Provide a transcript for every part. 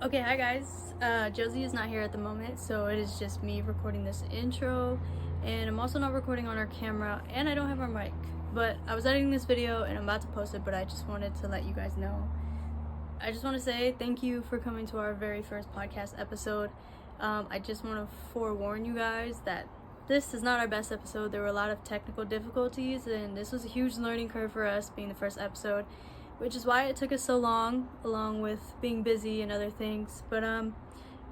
Okay, hi guys. Josie is not here at the moment, so it is just me recording this intro, and I'm also not recording on our camera, and I don't have our mic. But I was editing this video and I'm about to post it, but I just wanted to let you guys know. I just want to say thank you for coming to our very first podcast episode. I just want to forewarn you guys that this is not our best episode. There were a lot of technical difficulties, and this was a huge learning curve for us being the first episode, which is why it took us so long, along with being busy and other things. But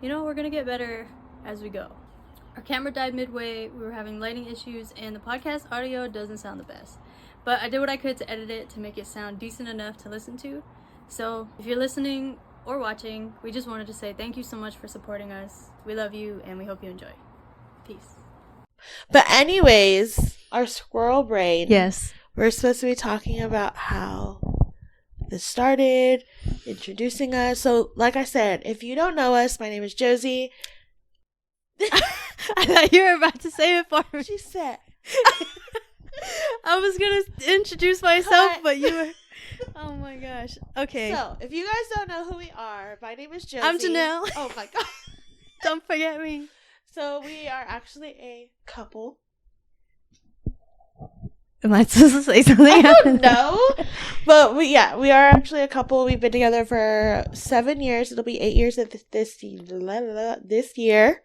we're gonna get better as we go. Our camera died midway, we were having lighting issues, and the podcast audio doesn't sound the best. But I did what I could to edit it to make it sound decent enough to listen to. So if you're listening or watching, we just wanted to say thank you so much for supporting us. We love you and we hope you enjoy. Peace. But anyways, our squirrel brain. Yes. We're supposed to be talking about how this started, introducing us. So, like I said, if you don't know us, my name is Josie. I thought you were about to say it for me. She said. I was gonna introduce myself, Cut. but you were... Oh my gosh. Okay. So, if you guys don't know who we are, my name is Josie. I'm Janelle. Oh my god. Don't forget me. So, we are actually a couple. Am I supposed to say something? I don't know. But we are actually a couple. We've been together for 7 years. It'll be 8 years this year.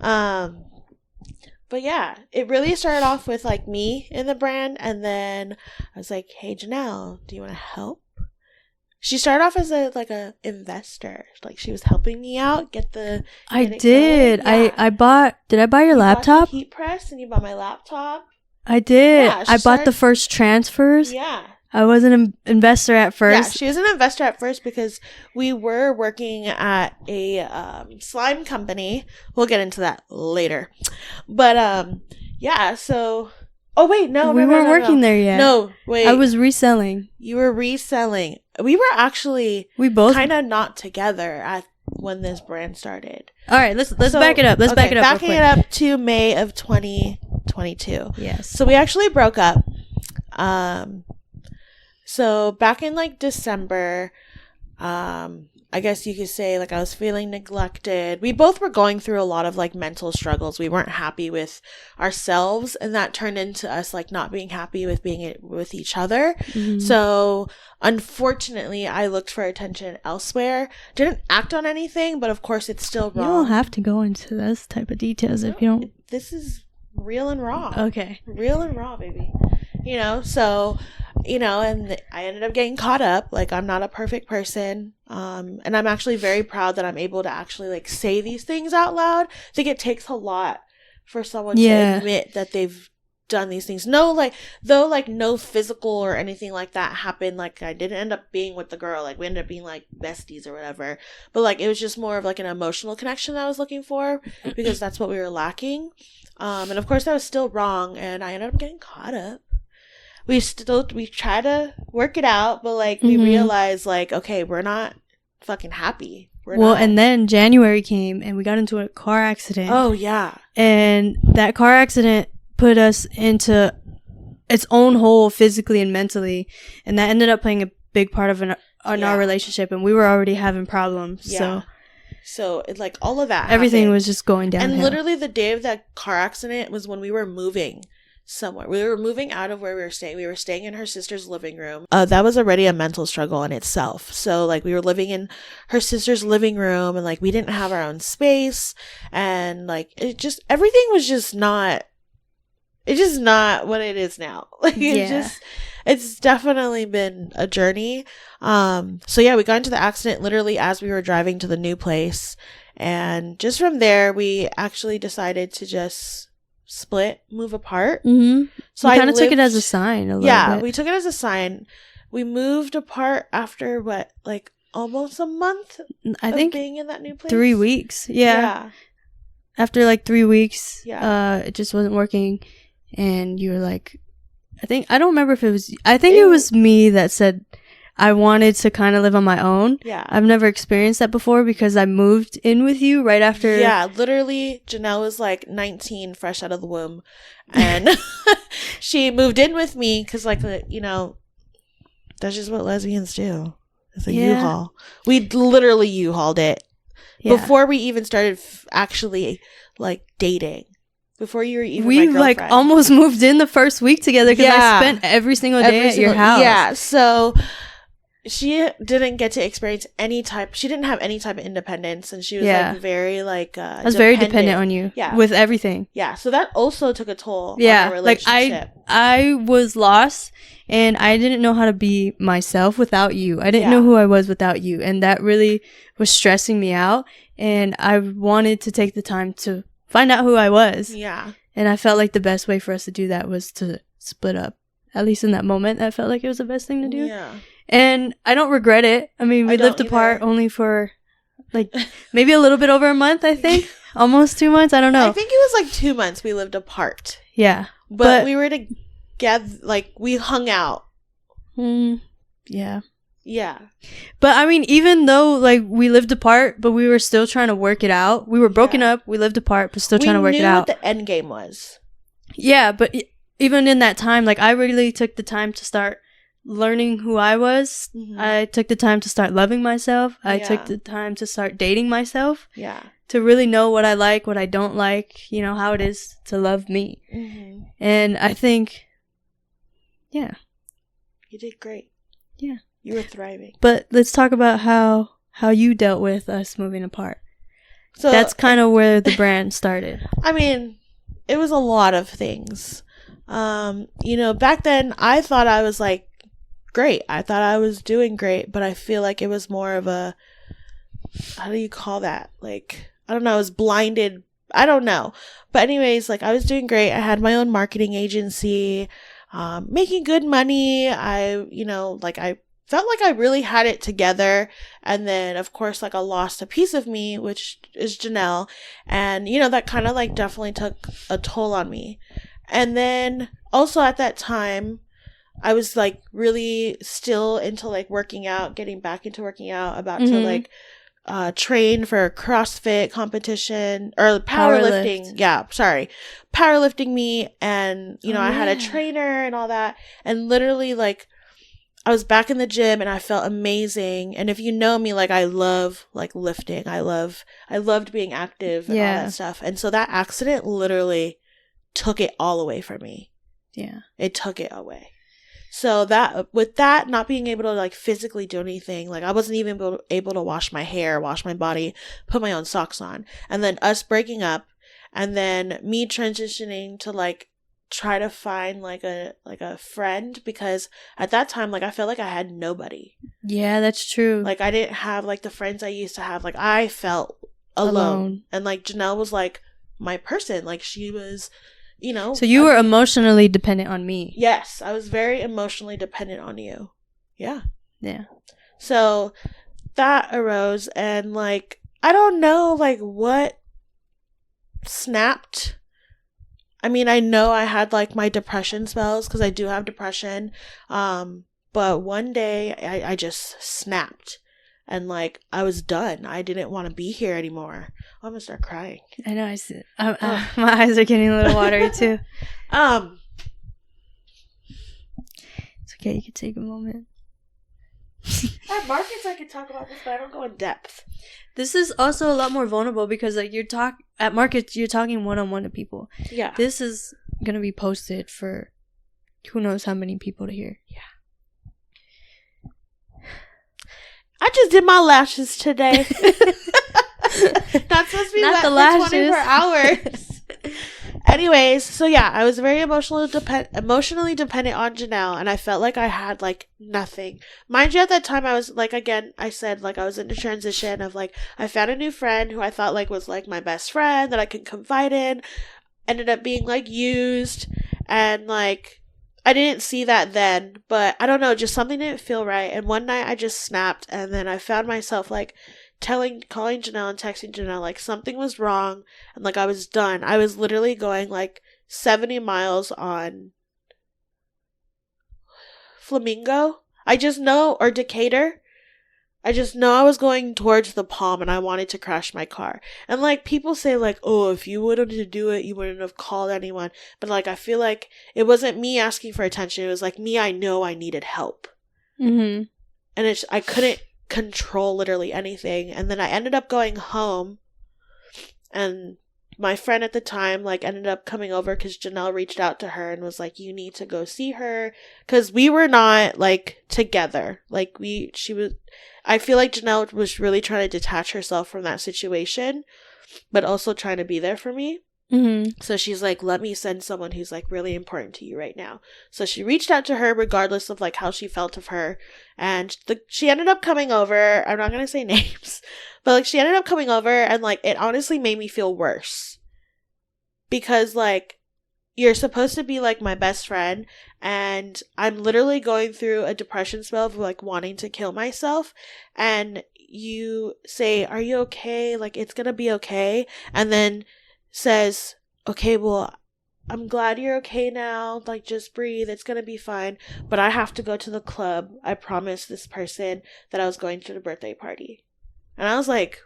But yeah, it really started off with like me in the brand, and then I was like, "Hey, Janelle, do you want to help?" She started off as a investor, like she was helping me out get the. I did. Yeah. I bought. Did I buy your laptop? Bought the heat press, and you bought my laptop. I did. Yeah, I bought the first transfers. Yeah. I was an investor at first. Yeah, she was an investor at first because we were working at a slime company. We'll get into that later. But, yeah, so... Oh, wait, no. We weren't working there yet. No, wait. I was reselling. You were reselling. We were actually kind of not together when this brand started. All right, let's back it up. Let's back it up Backing it up to May of 2022. Yes. So we actually broke up. So back in like December, I guess you could say like I was feeling neglected. We both were going through a lot of like mental struggles. We weren't happy with ourselves, and that turned into us like not being happy with being with each other. Mm-hmm. So unfortunately, I looked for attention elsewhere. Didn't act on anything, but of course it's still wrong. You don't have to go into this type of details if you don't. This is real and raw. Okay. Real and raw, baby. So... and I ended up getting caught up. Like, I'm not a perfect person. And I'm actually very proud that I'm able to actually, like, say these things out loud. I think it takes a lot for someone to admit that they've done these things. No physical or anything like that happened. Like, I didn't end up being with the girl. Like, we ended up being, like, besties or whatever. But, like, it was just more of, like, an emotional connection that I was looking for because that's what we were lacking. And, of course, that was still wrong. And I ended up getting caught up. We try to work it out, but like we realize like, okay, we're not fucking happy. And then January came and we got into a car accident. Oh yeah. And that car accident put us into its own hole physically and mentally, and that ended up playing a big part of our relationship, and we were already having problems. Yeah. So it like all of that everything happened. Was just going downhill. And literally the day of that car accident was when we were moving somewhere. We were moving out of where we were staying. We were staying in her sister's living room. That was already a mental struggle in itself. So like we were living in her sister's living room, and like we didn't have our own space, and like everything was just not what it is now. Like it's definitely been a journey. So yeah, we got into the accident literally as we were driving to the new place, and just from there we actually decided to just move apart. Mm-hmm. So I kind of took it as a sign a little bit. Yeah, we took it as a sign. We moved apart after like almost a month I think being in that new place. 3 weeks. Yeah. After like 3 weeks, it just wasn't working, and you were like, I don't remember if it was, it was me that said I wanted to kind of live on my own. Yeah. I've never experienced that before because I moved in with you right after. Yeah, literally, Janelle was like 19, fresh out of the womb. And she moved in with me because, like, that's just what lesbians do. It's a Yeah. U-Haul. We literally U-Hauled it Yeah. before we even started actually like dating. Before you were even my We girlfriend. like almost moved in the first week together because Yeah. I spent every single day at your house. Yeah, so she didn't get to experience she didn't have any type of independence, and she was Yeah. like very like I was very dependent on you. Yeah. With everything. Yeah, so that also took a toll Yeah. on our Like relationship. I was lost and I didn't know how to be myself without you. I didn't Yeah. know who I was without you, and that really was stressing me out, and I wanted to take the time to find out who I was. Yeah. And I felt like the best way for us to do that was to split up. At least in that moment, I felt like it was the best thing to do. Yeah. And I don't regret it. I mean, we I don't lived apart either. only for like maybe a little bit over a month, I think. Almost 2 months. I don't know. I think it was like 2 months we lived apart. Yeah. But we were together, like we hung out. Yeah. Yeah. But I mean, even though like we lived apart, but we were still trying to work it out. We were broken up. We lived apart, but still trying to work it out. We knew what the end game was. Yeah, but even in that time, like I really took the time to start learning who I was. Mhm. I took the time to start loving myself. I Yeah. took the time to start dating myself. Yeah. To really know what I like, what I don't like, you know, how it is to love me. Mm-hmm. And I think, yeah. You did great. Yeah. You were thriving. But let's talk about how you dealt with us moving apart. So That's kind of where the brand started. I mean, it was a lot of things. You know, back then I thought I was like great. I thought I was doing great, but I feel like it was more of a, how do you call that? Like, I don't know, I was blinded. I don't know. But anyways, like I was doing great. I had my own marketing agency, making good money. I felt like I really had it together. And then, of course, like I lost a piece of me, which is Janelle. And, you know, that kind of like definitely took a toll on me. And then also at that time, I was like really still into like working out, getting back into working out, about to like train for a CrossFit competition or powerlifting. Yeah, sorry. Powerlifting me. And, you know, I had a trainer and all that. And literally like, I was back in the gym and I felt amazing. And if you know me, like I love like lifting. I loved being active and all that stuff. And so that accident literally took it all away from me. Yeah. It took it away. So that with that not being able to like physically do anything, like I wasn't even able to wash my hair, wash my body, put my own socks on. And then us breaking up and then me transitioning to like try to find like a friend, because at that time like I felt like I had nobody. Yeah, that's true. Like I didn't have like the friends I used to have. Like I felt alone. And like Janelle was like my person. Like she was, you know. So you were emotionally dependent on me. Yes, I was very emotionally dependent on you. Yeah. Yeah. So that arose, and like I don't know like what snapped. I mean, I know I had like my depression spells because I do have depression. But one day I just snapped and like I was done. I didn't want to be here anymore. I'm gonna start crying. I know. My eyes are getting a little watery too. It's okay. You can take a moment. At markets I could talk about this, but I don't go in depth. This is also a lot more vulnerable because like at markets you're talking one-on-one to people. Yeah. This is gonna be posted for who knows how many people to hear. Yeah. I just did my lashes today. Not supposed to be wet for 24 hours. Anyways, so yeah, I was very emotionally dependent on Janelle, and I felt like I had like nothing. Mind you, at that time I was like, again, I said like I was in a transition of like I found a new friend who I thought like was like my best friend that I could confide in. Ended up being like used, and like I didn't see that then, but I don't know, just something didn't feel right. And one night I just snapped, and then I found myself like calling Janelle and texting Janelle like something was wrong, and like I was done. I was literally going like 70 miles on Flamingo. I just know, or Decatur. I just know I was going towards the Palm, and I wanted to crash my car. And like people say like, oh, if you wanted to do it, you wouldn't have called anyone. But like I feel like it wasn't me asking for attention. It was like me. I know I needed help. Mm-hmm. And I couldn't control literally anything. And then I ended up going home, and my friend at the time like ended up coming over because Janelle reached out to her and was like, you need to go see her, because we were not like together. Like I feel like Janelle was really trying to detach herself from that situation, but also trying to be there for me. Mm-hmm. So she's like, let me send someone who's like really important to you right now. So she reached out to her regardless of like how she felt of her, and she ended up coming over. I'm not gonna say names, but like she ended up coming over, and like it honestly made me feel worse, because like you're supposed to be like my best friend, and I'm literally going through a depression spell of like wanting to kill myself, and you say, are you okay? Like, it's gonna be okay. And then says, okay, well, I'm glad you're okay now. Like, just breathe. It's gonna be fine. But I have to go to the club. I promised this person that I was going to the birthday party. And I was like,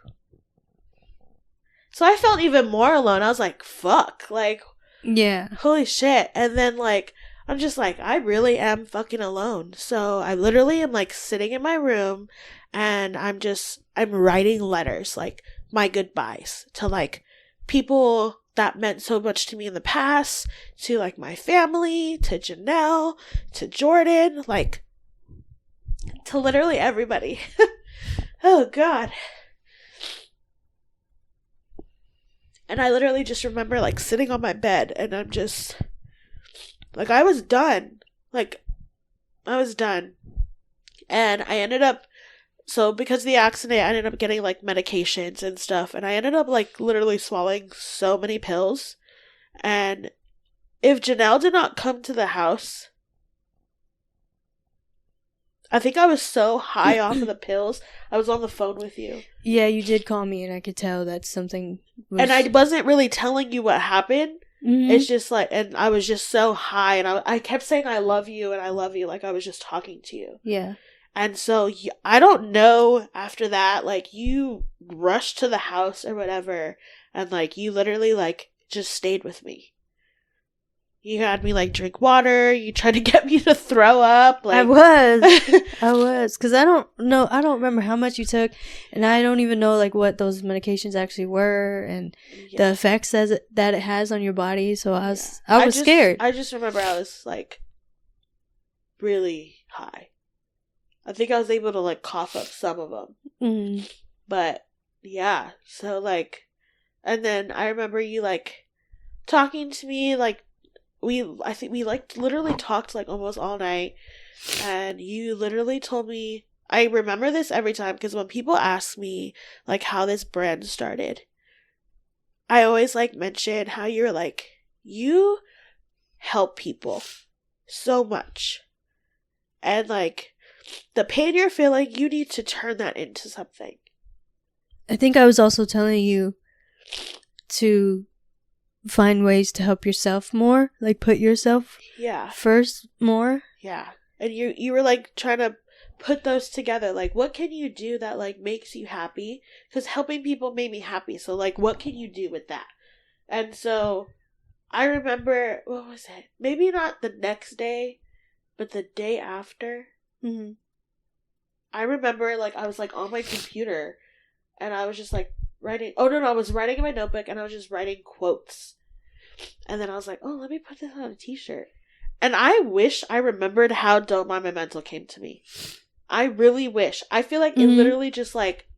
so I felt even more alone. I was like, fuck. Like, yeah. Holy shit. And then, like, I'm just like, I really am fucking alone. So I literally am like sitting in my room, and I'm writing letters, like my goodbyes to like people that meant so much to me in the past, to like my family, to Janelle, to Jordan, like to literally everybody. Oh God. And I literally just remember like sitting on my bed, and I'm just like, I was done. Like, I was done. And I ended up, so because of the accident, I ended up getting like medications and stuff, and I ended up like literally swallowing so many pills. And if Janelle did not come to the house, I think I was so high off of the pills, I was on the phone with you. Yeah, you did call me, and I could tell that something was... And I wasn't really telling you what happened. Mm-hmm. It's just like, and I was just so high, and I kept saying I love you, and I love you, like I was just talking to you. Yeah. And so I don't know, after that, like, you rushed to the house or whatever, and like you literally like just stayed with me. You had me like drink water. You tried to get me to throw up. Like, I was, because I don't remember how much you took, and I don't even know like what those medications actually were, and the effects that it has on your body. So I was scared. I just remember I was like really high. I think I was able to like cough up some of them. Mm. But yeah, so like, and then I remember you like talking to me, like, I think we like literally talked like almost all night, and you literally told me, I remember this every time, because when people ask me like how this brand started, I always like mention how you're like, you help people so much, and like the pain you're feeling, you need to turn that into something. I think I was also telling you to find ways to help yourself more, like put yourself first more. Yeah. And you were like trying to put those together, like, what can you do that like makes you happy? Because helping people made me happy, so like, what can you do with that? And so I remember, what was it, maybe not the next day, but the day after. Mm-hmm. I remember like I was like on my computer, and I was just like writing. Oh no, I was writing in my notebook, and I was just writing quotes. And then I was like, oh, let me put this on a t-shirt. And I wish I remembered how Don't Mind My Mental came to me. I really wish. I feel like it literally just like,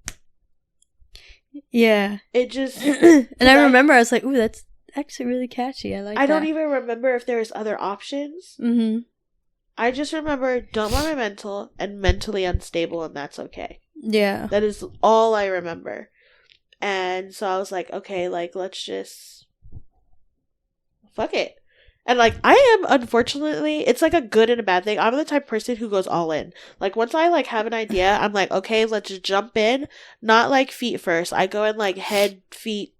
yeah, it just. And I remember I was like, ooh, that's actually really catchy. I like that. I don't even remember if there was other options. Mm-hmm. I just remember Don't Mind My Mental and Mentally Unstable, and That's Okay. Yeah. That is all I remember. And so I was like, okay, like, let's just fuck it. And like, I am, unfortunately, it's like a good and a bad thing. I'm the type of person who goes all in. Like, once I like have an idea, I'm like, okay, let's just jump in. Not like feet first. I go in like head, feet,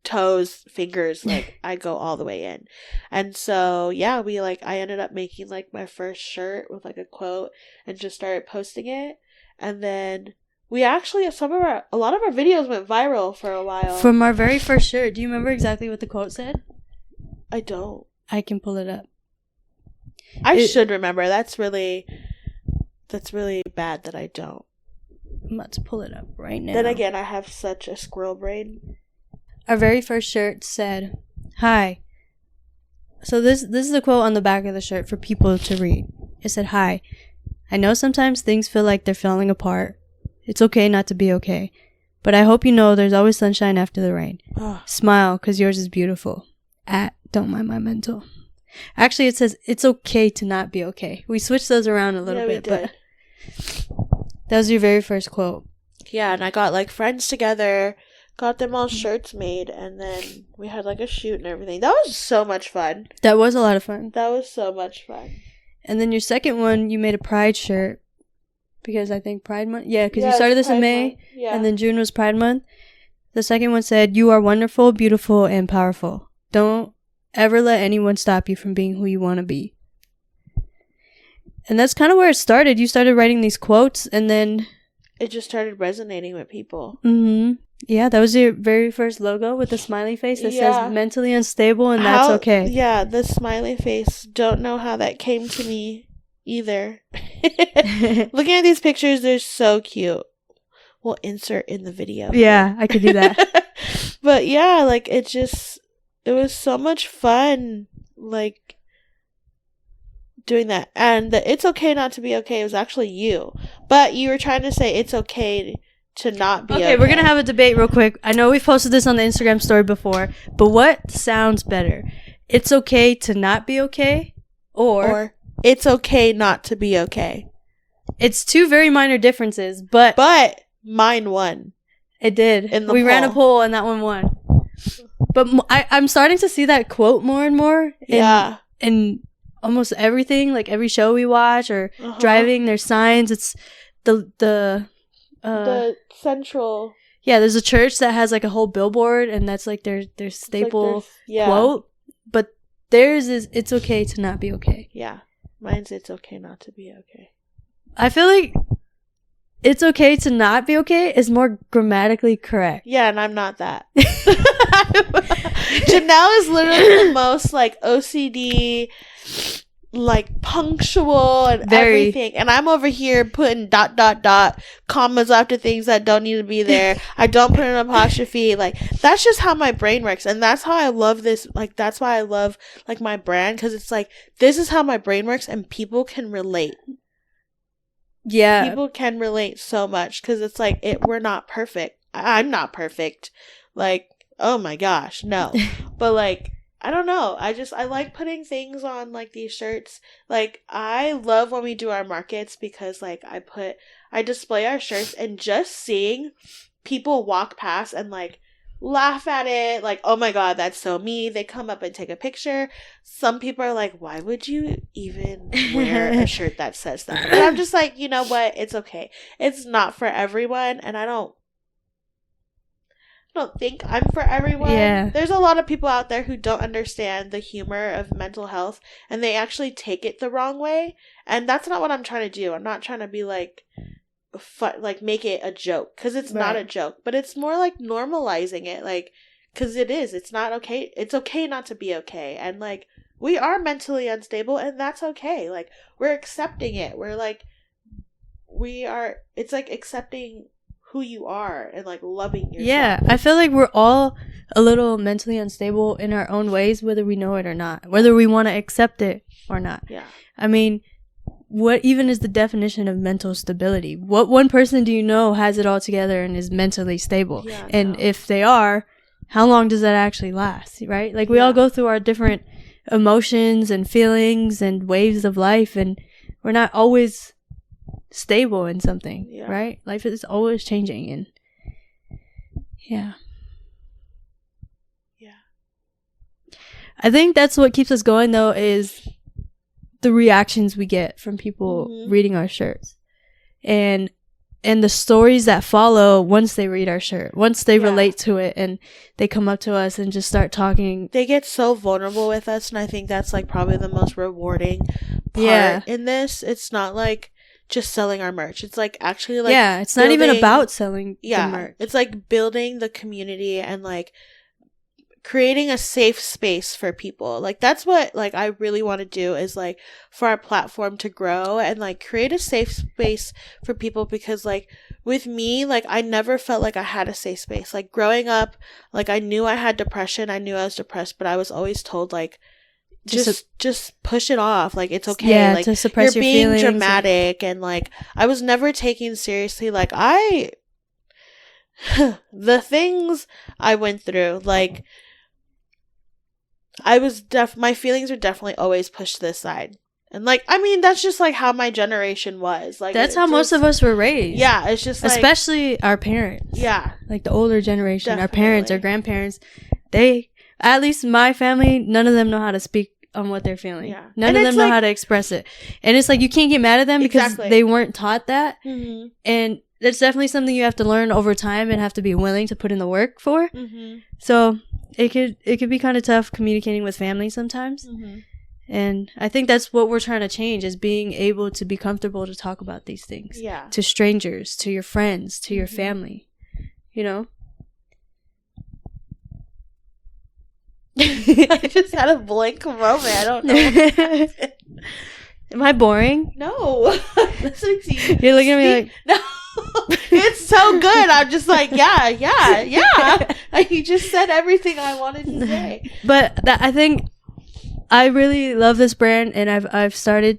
toes, fingers. Like, I go all the way in. And so yeah, I ended up making like my first shirt with like a quote, and just started posting it. And then we actually, a lot of our videos went viral for a while. From our very first shirt. Do you remember exactly what the quote said? I don't. I can pull it up. I should remember. That's really bad that I don't. I'm about to pull it up right now. Then again, I have such a squirrel brain. Our very first shirt said, "Hi." So this is a quote on the back of the shirt for people to read. It said, "Hi. I know sometimes things feel like they're falling apart. It's okay not to be okay. But I hope you know there's always sunshine after the rain. Oh. Smile, 'cause yours is beautiful. At Don't Mind My Mental." Actually, it says it's okay to not be okay. We switched those around a little bit, but that was your very first quote. Yeah, and I got like friends together, got them all shirts made, and then we had like a shoot and everything. That was so much fun. That was a lot of fun. That was so much fun. And then your second one, you made a Pride shirt because I think Pride Month. Yeah, because you started this in May, and then June was Pride Month. The second one said, "You are wonderful, beautiful, and powerful. Don't ever let anyone stop you from being who you want to be." And that's kind of where it started. You started writing these quotes, and then it just started resonating with people. Yeah, that was your very first logo with the smiley face that says mentally unstable, and that's okay. Yeah, the smiley face. Don't know how that came to me either. Looking at these pictures, they're so cute. We'll insert in the video. Yeah, I could do that. But yeah, like it was so much fun, like doing that. And the "it's okay not to be okay" was actually you, but you were trying to say it's okay to not be okay. Okay, we're gonna have a debate real quick. I know we've posted this on the Instagram story before, but what sounds better? It's okay to not be okay, or it's okay not to be okay? It's two very minor differences, but mine won. It did. We ran a poll and that one won. But I'm starting to see that quote more and more. In almost everything, like every show we watch or driving, there's signs. It's the central. Yeah, there's a church that has like a whole billboard, and that's like their staple quote. But theirs is "It's okay to not be okay." Yeah, mine's "It's okay not to be okay." I feel like "It's okay to not be okay" is more grammatically correct. Yeah, and I'm not that. Janelle is literally the most like OCD, like punctual and everything, and I'm over here putting ... commas after things that don't need to be there. I don't put an apostrophe. Like that's just how my brain works, and that's how I love this. Like that's why I love like my brand, because it's like this is how my brain works, and people can relate. Yeah, people can relate so much, because it's like we're not perfect. I'm not perfect. Like, oh my gosh, no. But like, I don't know. I like putting things on like these shirts. Like I love when we do our markets, because like I display our shirts, and just seeing people walk past and like laugh at it, like, oh my god, that's so me. They come up and take a picture. Some people are like, why would you even wear a shirt that says that? But I'm just like, you know what? It's okay. It's not for everyone, and I don't think I'm for everyone. Yeah. There's a lot of people out there who don't understand the humor of mental health, and they actually take it the wrong way. And that's not what I'm trying to do. I'm not trying to be like make it a joke, because it's not a joke, but it's more like normalizing it, like, because it's not okay. It's okay not to be okay, and like we are mentally unstable, and that's okay. Like we're accepting it. We're like it's like accepting who you are and like loving yourself. Yeah, I feel like we're all a little mentally unstable in our own ways, whether we know it or not, whether we want to accept it or not. Yeah. I mean, what even is the definition of mental stability? What one person do you know has it all together and is mentally stable? Yeah, and if they are, how long does that actually last, right? Like we all go through our different emotions and feelings and waves of life, and we're not always stable in something, right? Life is always changing, and yeah. I think that's what keeps us going, though, is the reactions we get from people reading our shirts, and the stories that follow once they read our shirt, once they relate to it, and they come up to us and just start talking. They get so vulnerable with us, and I think that's like probably the most rewarding part in this. It's not like just selling our merch. It's like actually like it's not even about selling the merch. It's like building the community and like creating a safe space for people. Like that's what like I really want to do, is like for our platform to grow and like create a safe space for people, because like with me, like, I never felt like I had a safe space. Like, growing up, like, I knew I had depression. I knew I was depressed, but I was always told, like, just push it off. Like, it's okay. Yeah, like, to suppress you're your being feelings. dramatic. And, like, I was never taken seriously. Like, the things I went through, like, my feelings were definitely always pushed to the side. And, like, I mean, that's just, like, how my generation was. Like, That's how most of us were raised. Yeah, it's just, like... Especially our parents. Yeah. Like, the older generation. Definitely. Our parents, our grandparents. They, at least my family, none of them know how to speak on what they're feeling. Yeah. None of them know how to express it. And it's like, you can't get mad at them because they weren't taught that. Mm-hmm. And that's definitely something you have to learn over time and have to be willing to put in the work for. Mm-hmm. So, it could be kind of tough communicating with family sometimes. Mm-hmm. And I think that's what we're trying to change, is being able to be comfortable to talk about these things. Yeah. To strangers, to your friends, to your family. You know? I just had a blank moment. I don't know. Am I boring? No. Listening to you. You're looking at me like... No. It's so good. I'm just like, yeah. Like, you just said everything I wanted to say. But I think... I really love this brand, and I've started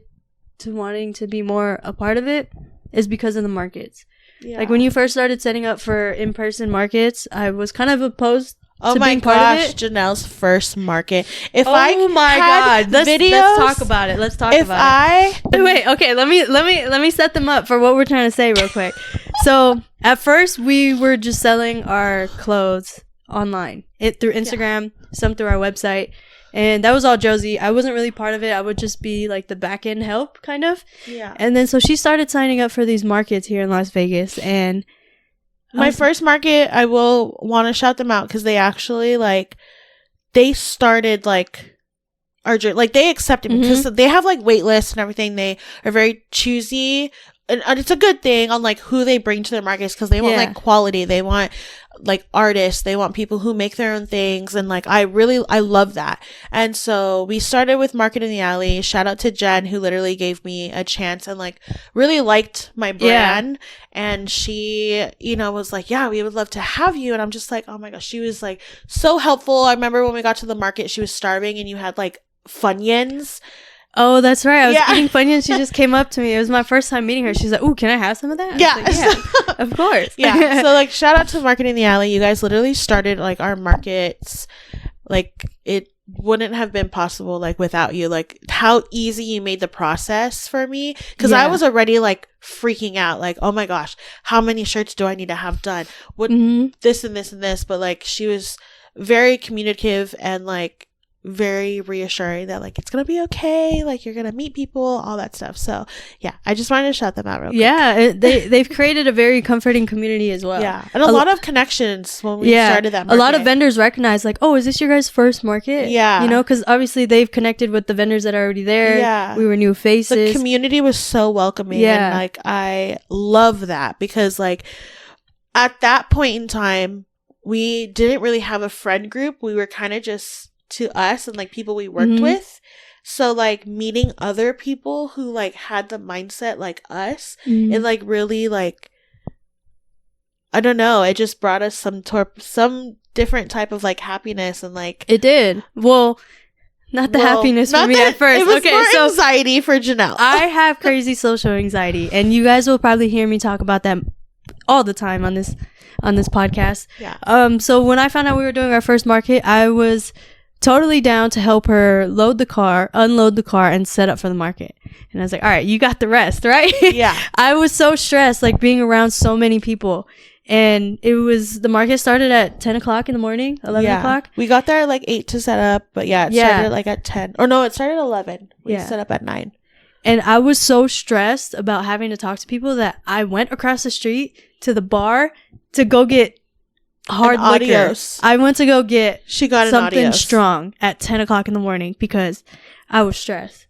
to wanting to be more a part of it is because of the markets. Yeah. Like, when you first started setting up for in-person markets, I was kind of opposed to being part of it. Janelle's first market. Let's talk about it. Wait, okay, let me set them up for what we're trying to say real quick. So, at first we were just selling our clothes online. Through Instagram, some through our website. And that was all Josie. I wasn't really part of it. I would just be like the back end help, kind of. Yeah. And then so she started signing up for these markets here in Las Vegas. And my first market, I will want to shout them out because they actually, like, they started, like, like, they accepted me because they have, like, wait lists and everything. They are very choosy. And it's a good thing on, like, who they bring to their markets because they want, like, quality. They want, like, artists. They want people who make their own things. And, like, I love that. And so we started with Market in the Alley. Shout out to Jen, who literally gave me a chance and, like, really liked my brand. Yeah. And she, you know, was like, yeah, we would love to have you. And I'm just like, oh my gosh, she was, like, so helpful. I remember when we got to the market, she was starving and you had, like, Funyuns. Oh, that's right. I was eating Funyuns. She just came up to me. It was my first time meeting her. She's like, "Ooh, can I have some of that?" Yeah, like, of course. Yeah. So, like, shout out to Market in the Alley. You guys literally started, like, our markets. Like, it wouldn't have been possible, like, without you. Like, how easy you made the process for me. Because I was already, like, freaking out. Like, oh my gosh, how many shirts do I need to have done? What this and this and this. But, like, she was very communicative and, like, very reassuring that, like, it's gonna be okay, like, you're gonna meet people, all that stuff. So yeah, I just wanted to shout them out real quick. Yeah, they've created a very comforting community as well. Yeah, and a lot of connections when we started that market. A lot of vendors recognize, like, oh, is this your guys' first market? Yeah, you know, because obviously they've connected with the vendors that are already there. Yeah, we were new faces. The community was so welcoming. And, like, I love that because, like, at that point in time we didn't really have a friend group. We were kind of just to us and, like, people we worked with. So, like, meeting other people who, like, had the mindset like us, it, like, really, like, I don't know, it just brought us some different type of, like, happiness. And, like, it did. Well, not the happiness for me at first. It was more anxiety for Janelle. I have crazy social anxiety, and you guys will probably hear me talk about that all the time on this podcast. Yeah. So when I found out we were doing our first market, I was totally down to help her unload the car, and set up for the market. And I was like, all right, you got the rest, right? Yeah. I was so stressed, like, being around so many people. And the market started at 10 o'clock in the morning, 11 o'clock. We got there at, like, 8 to set up, but it started, like, at 10. Or no, it started at 11. We set up at 9. And I was so stressed about having to talk to people that I went across the street to the bar to go get hard liquor. I went to go get something strong at 10 o'clock in the morning because I was stressed.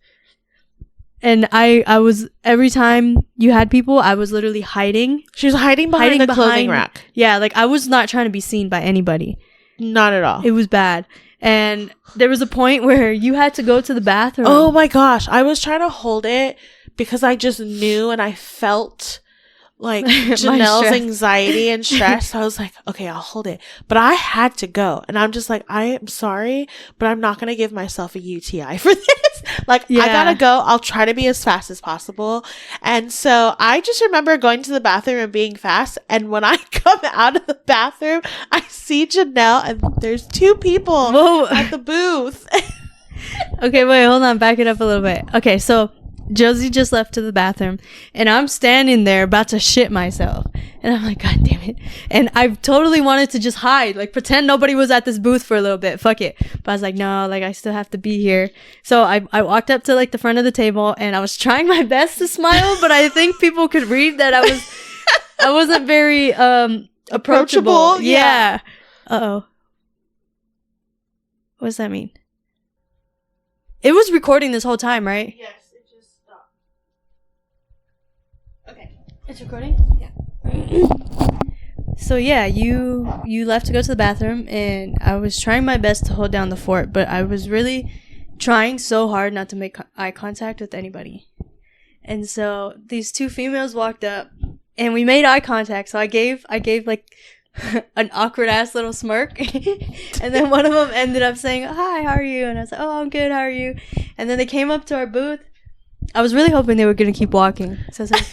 And I was, every time you had people, I was literally hiding. She was hiding behind the clothing rack. Yeah, like, I was not trying to be seen by anybody. Not at all. It was bad. And there was a point where you had to go to the bathroom. Oh my gosh. I was trying to hold it because I just knew and I felt like Janelle's anxiety and stress. I was like, okay, I'll hold it. But I had to go. And I'm just like, I am sorry, but I'm not going to give myself a UTI for this. Like, I gotta go. I'll try to be as fast as possible. And so I just remember going to the bathroom and being fast. And when I come out of the bathroom, I see Janelle and there's 2 people at the booth. Okay, wait, hold on. Back it up a little bit. Okay, so Josie just left to the bathroom and I'm standing there about to shit myself. And I'm like, God damn it. And I totally wanted to just hide, like pretend nobody was at this booth for a little bit. Fuck it. But I was like, no, like I still have to be here. So I walked up to like the front of the table and I was trying my best to smile, but I think people could read that I wasn't very approachable. Yeah. Uh-oh. What does that mean? It was recording this whole time, right? Yes, it just stopped. Okay. It's recording? Yeah. So yeah, you left to go to the bathroom and I was trying my best to hold down the fort, but I was really trying so hard not to make eye contact with anybody. And so these 2 females walked up and we made eye contact. So I gave like an awkward ass little smirk. And then one of them ended up saying, hi, how are you? And I was like, oh, I'm good, how are you? And then they came up to our booth. I was really hoping they were gonna keep walking. So I was like,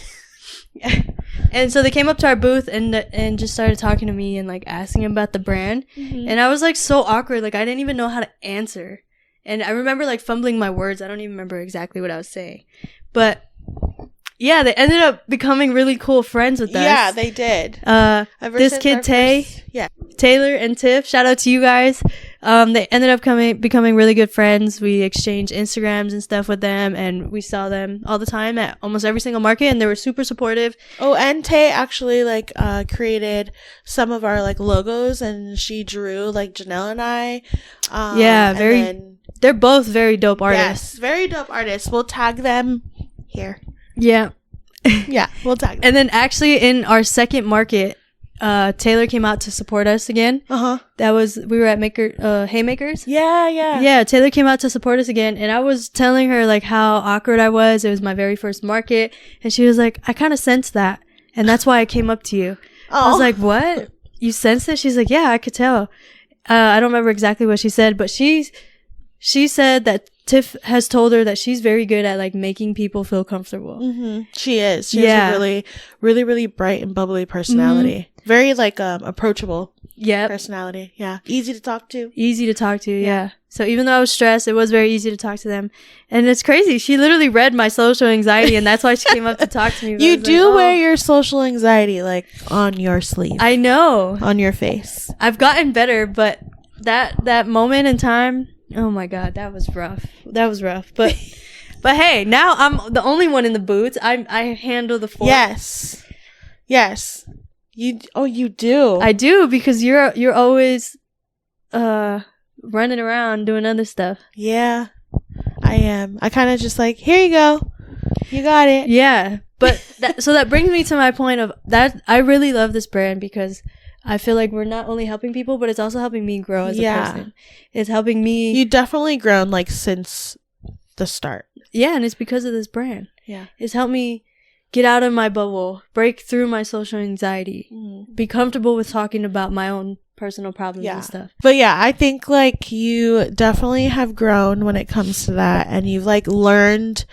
and so they came up to our booth and just started talking to me and like asking about the brand. And I was like so awkward, like I didn't even know how to answer. And I remember like fumbling my words. I don't even remember exactly what I was saying, but yeah, they ended up becoming really cool friends with us. Yeah, they did. This kid Taylor and Tiff, shout out to you guys. They ended up becoming really good friends. We exchanged Instagrams and stuff with them, and we saw them all the time at almost every single market, and they were super supportive. Oh, and Tay actually like created some of our like logos, and she drew like Janelle and I. They're both very dope artists. Yes, very dope artists. We'll tag them here. Yeah. Yeah, we'll tag them. And then actually in our second market, Taylor came out to support us again. We were at Haymakers. Yeah, Taylor came out to support us again, and I was telling her like how awkward I was. It was my very first market, and she was like, I kind of sensed that, and that's why I came up to you. I was like, what? You sensed it? She's like, yeah, I could tell. I don't remember exactly what she said, but she said that Tiff has told her that she's very good at like making people feel comfortable. She is. She has a really, really, really bright and bubbly personality. Very like approachable. Personality. Yeah. Easy to talk to. Yeah. So even though I was stressed, it was very easy to talk to them. And it's crazy. She literally read my social anxiety, and that's why she came up to talk to me. You do wear your social anxiety like on your sleeve. I know. On your face. I've gotten better, but that moment in time, oh my God, that was rough. But hey, now I'm the only one in the booth. I handle the fort. Yes. You do. I do, because you're always running around doing other stuff. Yeah, I am. I kind of just like, here you go. You got it. Yeah. But so that brings me to my point of that I really love this brand because I feel like we're not only helping people, but it's also helping me grow as a person. It's helping me. You definitely grown like since the start. Yeah, and it's because of this brand. Yeah. It's helped me get out of my bubble, break through my social anxiety, be comfortable with talking about my own personal problems and stuff. But yeah, I think like you definitely have grown when it comes to that, and you've like learned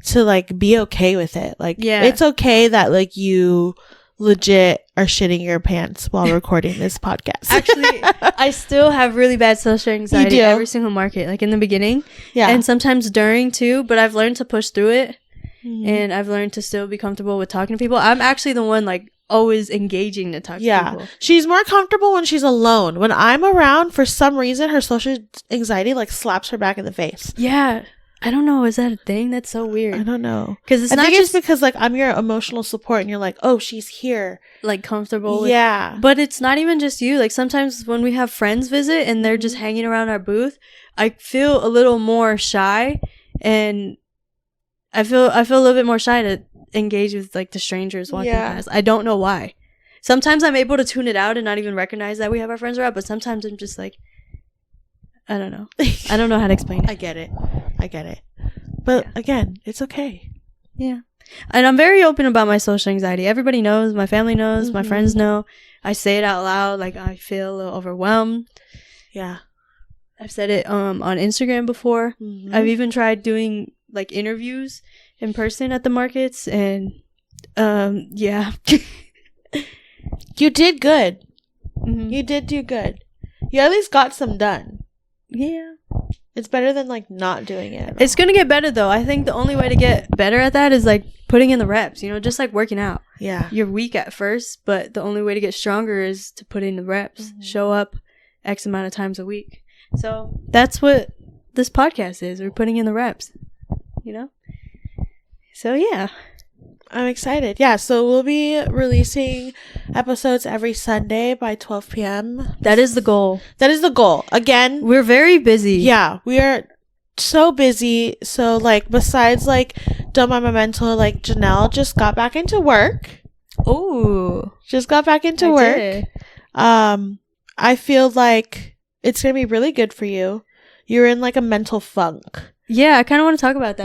to like be okay with it. Like it's okay that like you legit are shitting your pants while recording this podcast. Actually, I still have really bad social anxiety every single market, like in the beginning. Yeah. And sometimes during too, but I've learned to push through it. And I've learned to still be comfortable with talking to people. I'm actually the one like always engaging to talk to people. She's more comfortable when she's alone. When I'm around, for some reason, her social anxiety like slaps her back in the face. Yeah. I don't know. Is that a thing? That's so weird. I don't know. Because it's I not think just it's because like I'm your emotional support, and you're like, oh, she's here, like comfortable. Yeah. But it's not even just you. Like sometimes when we have friends visit and they're just hanging around our booth, I feel a little more shy, and I feel a little bit more shy to engage with like the strangers walking past. I don't know why. Sometimes I'm able to tune it out and not even recognize that we have our friends around, but sometimes I'm just like, I don't know. I don't know how to explain it. I get it. But again, it's okay. Yeah. And I'm very open about my social anxiety. Everybody knows. My family knows. My friends know. I say it out loud. Like, I feel a little overwhelmed. Yeah. I've said it on Instagram before. I've even tried doing like interviews in person at the markets, and yeah. You did good. You did do good. You at least got some done. Yeah. It's better than like not doing it. It's gonna get better though. I think the only way to get better at that is like putting in the reps, you know, just like working out. Yeah. You're weak at first, but the only way to get stronger is to put in the reps. Show up X amount of times a week. So that's what this podcast is. We're putting in the reps, you know? So yeah. I'm excited. Yeah, so we'll be releasing episodes every Sunday by 12 p.m. That is the goal. That is the goal. Again, we're very busy. Yeah, we are so busy. So, like, besides, like, Don't Mind My Mental, like, Janelle just got back into work. Oh. Just got back into work. Did. I feel like it's going to be really good for you. You're in, like, a mental funk. Yeah, I kind of want to talk about that.